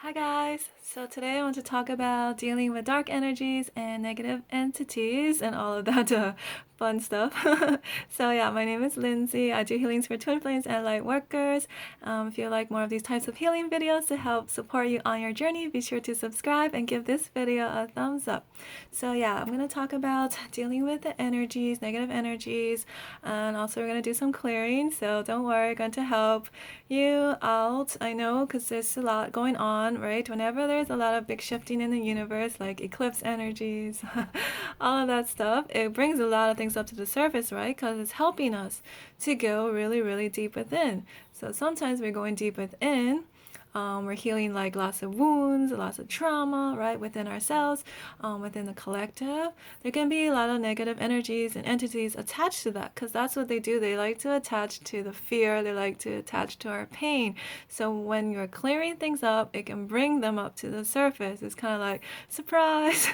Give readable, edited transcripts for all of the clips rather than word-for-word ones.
Hi guys! So today I want to talk about dealing with dark energies and negative entities and all of that fun stuff. So yeah, my name is Lindsay. I do healings for twin flames and light workers. If you like more of these types of healing videos to help support you on your journey, be sure to subscribe and give this video a thumbs up. So yeah, I'm going to talk about dealing with the energies, negative energies, and also we're going to do some clearing. So don't worry, I'm going to help you out. I know because there's a lot going on, right? Whenever there's a lot of big shifting in the universe, like eclipse energies, all of that stuff, it brings a lot of things up to the surface, right? Because it's helping us to go really, really deep within. So sometimes we're going deep within. We're healing like lots of wounds, lots of trauma, right, within ourselves, within the collective. There can be a lot of negative energies and entities attached to that because that's what they do. They like to attach to the fear, they like to attach to our pain. So when you're clearing things up, it can bring them up to the surface. It's kind of like, surprise!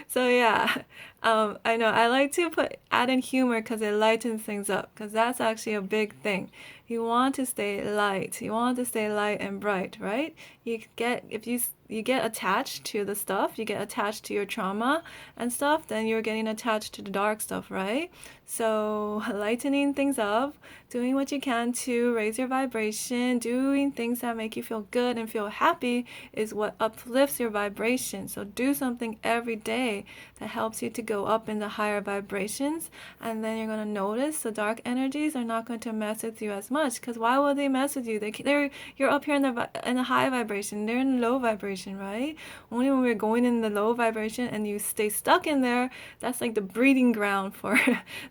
So yeah, I know I like to add in humor because it lightens things up because that's actually a big thing. You want to stay light. You want to stay light and bright, right? If you get attached to the stuff, you get attached to your trauma and stuff, then you're getting attached to the dark stuff, right? So lightening things up, doing what you can to raise your vibration, doing things that make you feel good and feel happy is what uplifts your vibration. So do something every day that helps you to go up in the higher vibrations, and then you're going to notice the dark energies are not going to mess with you as much. Because why would they mess with you? You're up here in the high vibration, they're in low vibration, right? Only when we're going in the low vibration and you stay stuck in there, that's like the breeding ground for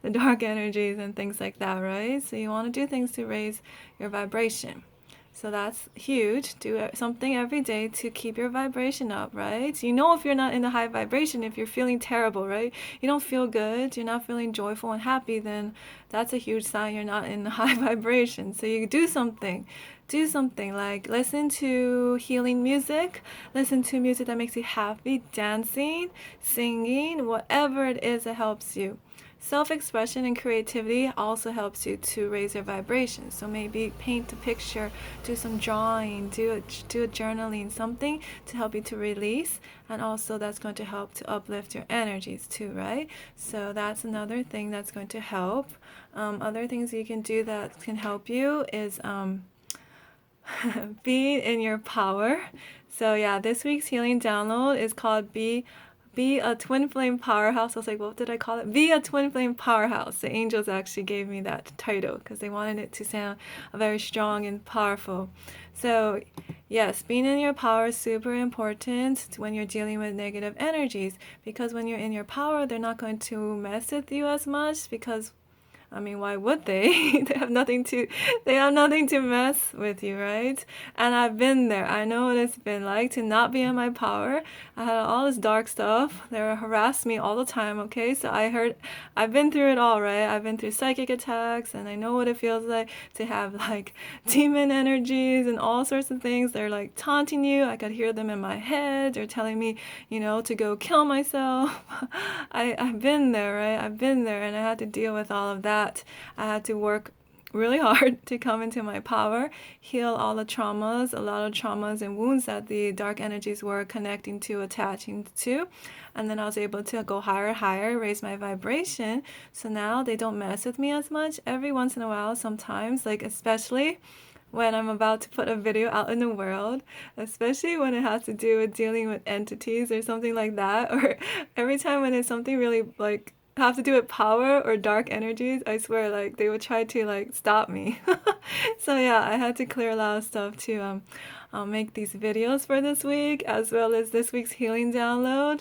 the dark energies and things like that, right? So you want to do things to raise your vibration. So that's huge. Do something every day to keep your vibration up, right? You know if you're not in the high vibration, if you're feeling terrible, right? You don't feel good, you're not feeling joyful and happy, then that's a huge sign you're not in the high vibration. So you do something. Do something like listen to healing music, listen to music that makes you happy, dancing, singing, whatever it is that helps you. Self-expression and creativity also helps you to raise your vibration. So maybe paint a picture, do some drawing, do a journaling, something to help you to release, and also that's going to help to uplift your energies too, right? So that's another thing that's going to help. Other things you can do that can help you is be in your power. So yeah, this week's healing download is called Be a Twin Flame Powerhouse. I was like, what did I call it? Be a Twin Flame Powerhouse. The angels actually gave me that title because they wanted it to sound very strong and powerful. So yes, being in your power is super important when you're dealing with negative energies, because when you're in your power, they're not going to mess with you as much because I mean, why would they? They have nothing to mess with you, right? And I've been there. I know what it's been like to not be in my power. I had all this dark stuff. They harassed me all the time, okay? So I've been through it all, right? I've been through psychic attacks, and I know what it feels like to have like demon energies and all sorts of things. They're like taunting you. I could hear them in my head. They're telling me, to go kill myself. I've been there, right? I've been there, and I had to deal with all of that. I had to work really hard to come into my power, heal all the traumas, a lot of traumas and wounds that the dark energies were connecting to, attaching to. And then I was able to go higher, raise my vibration. So now they don't mess with me as much. Every once in a while, sometimes, like especially when I'm about to put a video out in the world, especially when it has to do with dealing with entities or something like that, or every time when it's something really like have to do with power or dark energies, I swear like they would try to like stop me. So yeah, I had to clear a lot of stuff to make these videos for this week, as well as this week's healing download.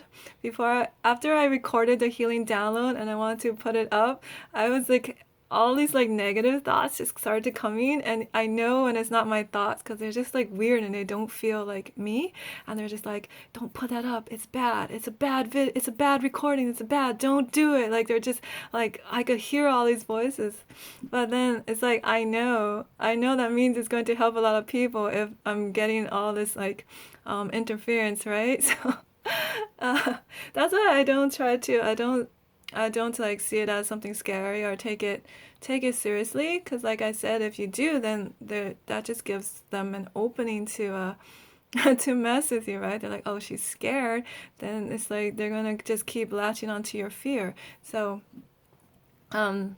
After I recorded the healing download and I wanted to put it up, I was like all these like negative thoughts just started coming, and I know when it's not my thoughts because they're just like weird and they don't feel like me, and they're just like, don't put that up, it's bad, it's a it's a bad recording, it's a bad, don't do it. Like they're just like, I could hear all these voices, but then it's like I know that means it's going to help a lot of people if I'm getting all this like interference, right? So uh, that's why I don't like see it as something scary or take it seriously, because like I said, if you do, then that just gives them an opening to to mess with you, right? They're like, oh, she's scared. Then it's like they're gonna just keep latching onto your fear. So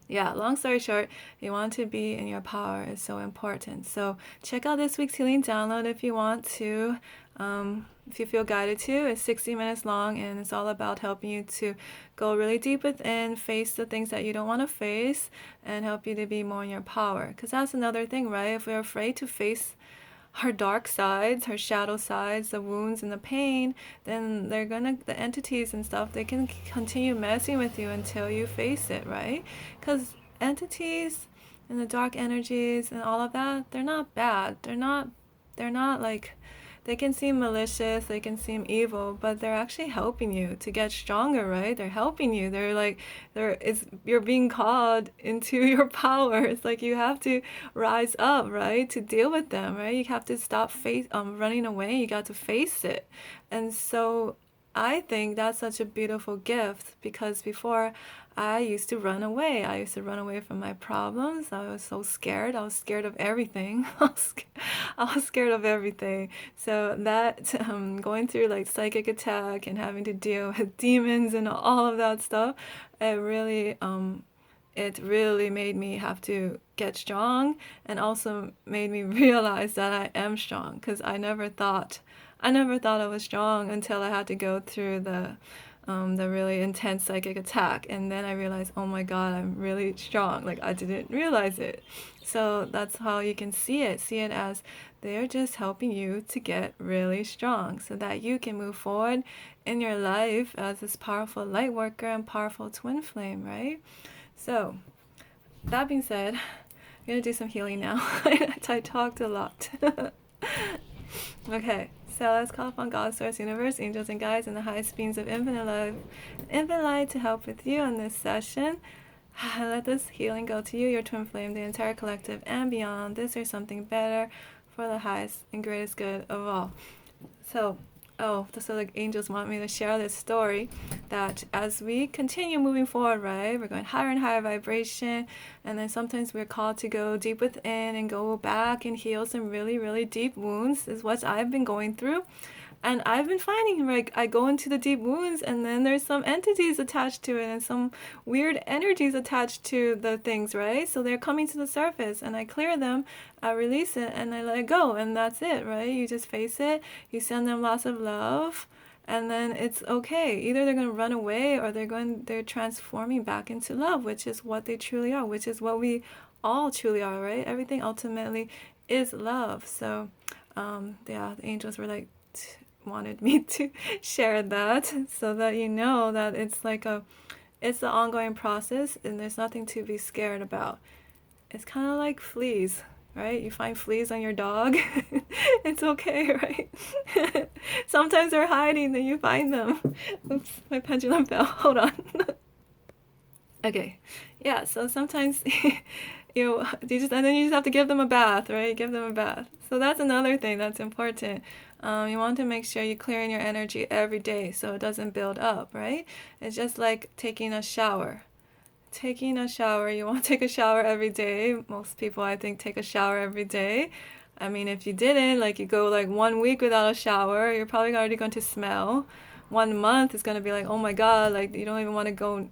yeah, long story short, you want to be in your power is so important. So check out this week's healing download if you want to. If you feel guided to, it's 60 minutes long and it's all about helping you to go really deep within, face the things that you don't want to face, and help you to be more in your power. Because that's another thing, right? If we're afraid to face her dark sides, her shadow sides, the wounds and the pain, then the entities and stuff, they can continue messing with you until you face it, right? Because entities and the dark energies and all of that, they're not bad. They're not like, they can seem malicious, they can seem evil, but they're actually helping you to get stronger, right? They're helping you. You're being called into your power. It's like you have to rise up, right, to deal with them, right? You have to stop running away. You got to face it. And so I think that's such a beautiful gift, because before I used to run away. I used to run away from my problems. I was so scared. I was scared of everything. I was scared of everything. So that going through like psychic attack and having to deal with demons and all of that stuff, it really made me have to get strong, and also made me realize that I am strong, because I never thought I was strong until I had to go through the really intense psychic attack, and then I realized, oh my God, I'm really strong. Like, I didn't realize it. So that's how you can see it as they're just helping you to get really strong so that you can move forward in your life as this powerful light worker and powerful twin flame, right? So that being said, I'm gonna do some healing now. I talked a lot. Okay, so let's call upon God, Source, Universe, angels, and guides, and the highest beings of infinite love, infinite light to help with you in this session. Let this healing go to you, your twin flame, the entire collective, and beyond. This or something better for the highest and greatest good of all. So the angels want me to share this story, that as we continue moving forward, right, we're going higher and higher vibration, and then sometimes we're called to go deep within and go back and heal some really, really deep wounds, is what I've been going through. And I've been finding, like, I go into the deep wounds and then there's some entities attached to it and some weird energies attached to the things, right? So they're coming to the surface, and I clear them, I release it, and I let it go, and that's it, right? You just face it, you send them lots of love, and then it's okay. Either they're going to run away, or they're transforming back into love, which is what they truly are, which is what we all truly are, right? Everything ultimately is love. So yeah, the angels were like, wanted me to share that, so that you know that it's an ongoing process, and there's nothing to be scared about. It's kind of like fleas, right? You find fleas on your dog. It's okay, right? Sometimes they're hiding, then you find them. Oops, my pendulum fell. Hold on. Okay, yeah, so sometimes and then you just have to give them a bath, right? Give them a bath. So that's another thing that's important. You want to make sure you're clearing your energy every day so it doesn't build up, right? It's just like taking a shower. You want to take a shower every day. Most people, I think, take a shower every day. I mean, if you didn't, like, you go like 1 week without a shower, you're probably already going to smell. 1 month is going to be like, oh my God, like, you don't even want to go.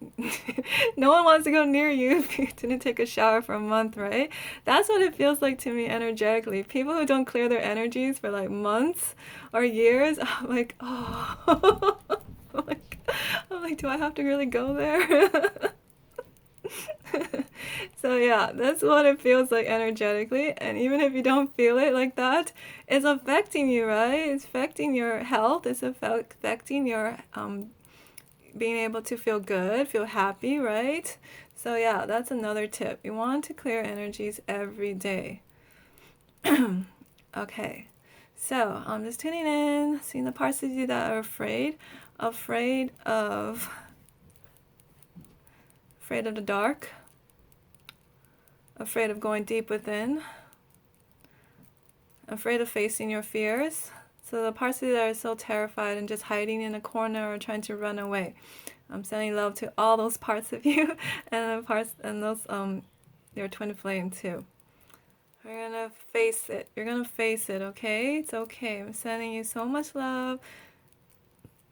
No one wants to go near you if you didn't take a shower for a month, right? That's what it feels like to me energetically. People who don't clear their energies for like months or years, I'm like, oh. I'm like, do I have to really go there? So yeah, that's what it feels like energetically. And even if you don't feel it like that, it's affecting you, right? It's affecting your health. It's affecting your being able to feel good, feel happy, right? So yeah, that's another tip. You want to clear energies every day. Okay, so I'm just tuning in, seeing the parts of you that are afraid of the dark, afraid of going deep within, afraid of facing your fears. So the parts of you that are so terrified and just hiding in a corner or trying to run away, I'm sending love to all those parts of you, and the parts, and those your twin flame too. We're gonna face it. You're gonna face it, okay? It's okay. I'm sending you so much love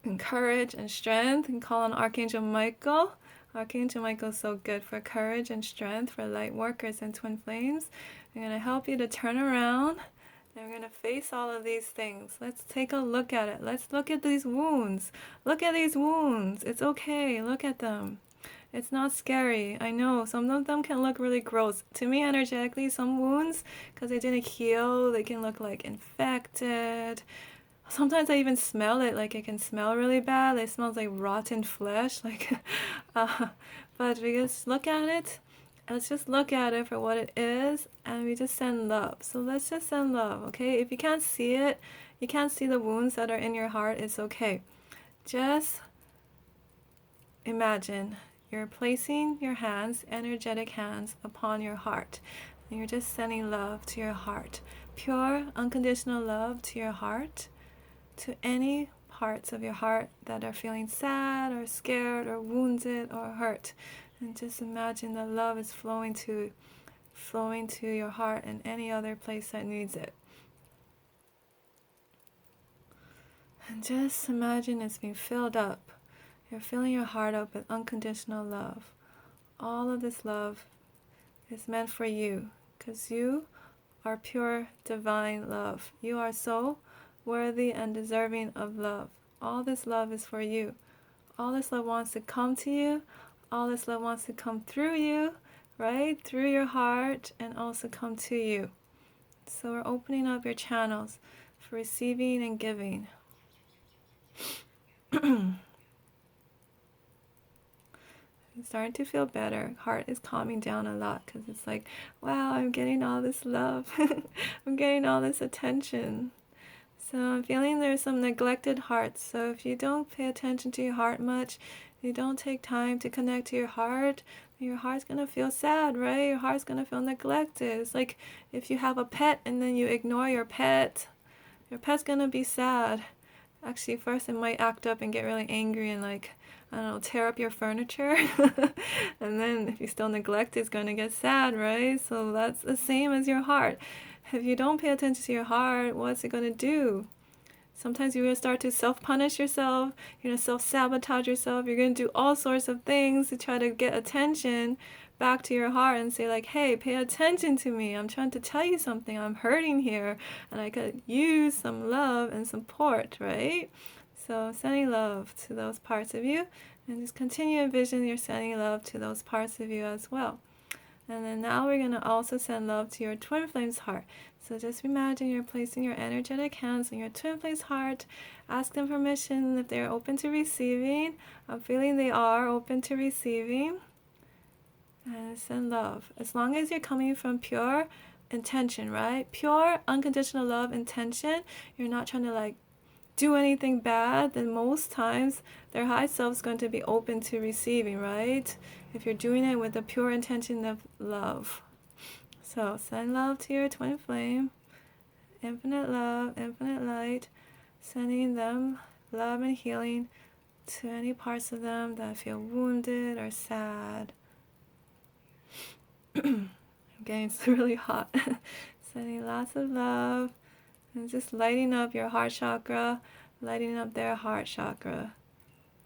and courage and strength, and call on Archangel Michael. Archangel Michael is so good for courage and strength for light workers and twin flames. I'm going to help you to turn around, and we're going to face all of these things. Let's take a look at it. Let's look at these wounds. Look at these wounds. It's okay. Look at them. It's not scary. I know some of them can look really gross. To me, energetically, some wounds, because they didn't heal, they can look like infected. Sometimes I even smell it, like it can smell really bad. It smells like rotten flesh, like, but we just look at it. Let's just look at it for what it is, and we just send love. So let's just send love, okay? If you can't see it, you can't see the wounds that are in your heart, it's okay. Just imagine you're placing your hands, energetic hands, upon your heart, and you're just sending love to your heart. Pure, unconditional love to your heart, to any parts of your heart that are feeling sad or scared or wounded or hurt. And just imagine that love is flowing to your heart and any other place that needs it. And just imagine it's being filled up. You're filling your heart up with unconditional love. All of this love is meant for you, because you are pure divine love. You are so worthy and deserving of love. All this love is for you. All this love wants to come to you. All this love wants to come through you, right? Through your heart, and also come to you. So we're opening up your channels for receiving and giving. It's starting to feel better. Heart is calming down a lot, because it's like, wow, I'm getting all this love. I'm getting all this attention. So I'm feeling there's some neglected hearts. So if you don't pay attention to your heart much, you don't take time to connect to your heart's going to feel sad, right? Your heart's going to feel neglected. It's like if you have a pet and then you ignore your pet's going to be sad. Actually, first it might act up and get really angry and, like, I don't know, tear up your furniture. And then if you still neglect it, it's going to get sad, right? So that's the same as your heart. If you don't pay attention to your heart, what's it going to do? Sometimes you're going to start to self-punish yourself. You're going to self-sabotage yourself. You're going to do all sorts of things to try to get attention back to your heart and say, like, hey, pay attention to me. I'm trying to tell you something. I'm hurting here, and I could use some love and support, right? So sending love to those parts of you, and just continue to envision you're sending love to those parts of you as well. And then now we're going to also send love to your twin flame's heart. So just imagine you're placing your energetic hands on your twin flame's heart. Ask them permission if they're open to receiving. I'm feeling they are open to receiving. And send love. As long as you're coming from pure intention, right? Pure, unconditional love intention. You're not trying to, like, do anything bad, then most times their high self is going to be open to receiving, right? If you're doing it with a pure intention of love. So send love to your twin flame. Infinite love, infinite light. Sending them love and healing to any parts of them that feel wounded or sad. I'm getting really hot. Sending lots of love. And just lighting up your heart chakra, lighting up their heart chakra,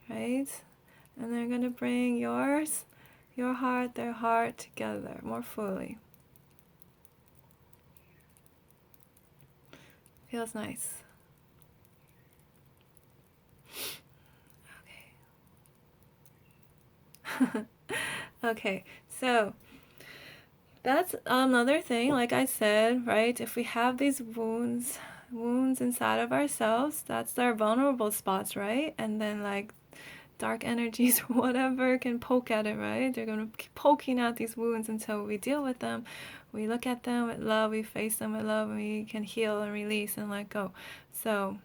right? And they're going to bring yours, your heart, their heart together more fully. Feels nice. Okay. Okay, so that's another thing, like I said, right? If we have these wounds inside of ourselves, that's our vulnerable spots, right? And then, like, dark energies or whatever can poke at it, right? They're going to keep poking at these wounds until we deal with them. We look at them with love, we face them with love, and we can heal and release and let go. So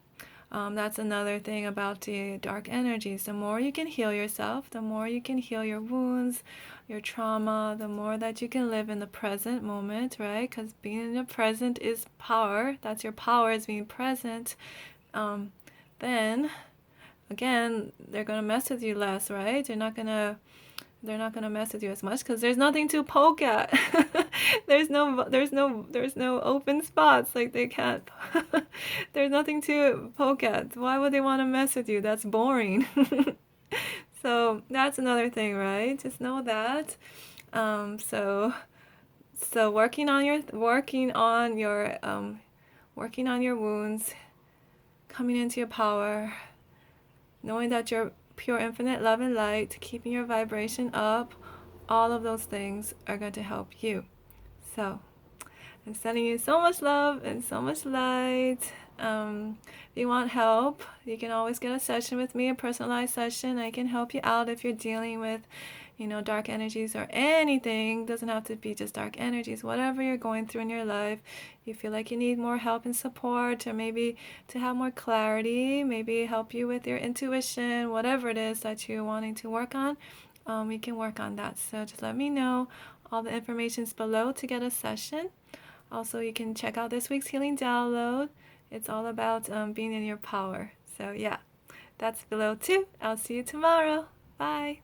that's another thing about the dark energies. The more you can heal yourself, the more you can heal your wounds, your trauma, the more that you can live in the present moment, right? Because being in the present is power. That's your power, is being present. Then, again, they're going to mess with you less, right? They're not going to mess with you as much because there's nothing to poke at. there's no open spots. Like they can't. There's nothing to poke at. Why would they want to mess with you? That's boring. So that's another thing, right? Just know that. So working on your wounds, coming into your power, knowing that you're pure infinite love and light, keeping your vibration up, all of those things are going to help you. So I'm sending you so much love and so much light. If you want help, you can always get a session with me, a personalized session. I can help you out if you're dealing with, dark energies or anything. It doesn't have to be just dark energies. Whatever you're going through in your life, you feel like you need more help and support, or maybe to have more clarity, maybe help you with your intuition, whatever it is that you're wanting to work on, we can work on that. So just let me know. All the information is below to get a session. Also, you can check out this week's healing download. It's all about being in your power. So yeah, that's below too. I'll see you tomorrow. Bye.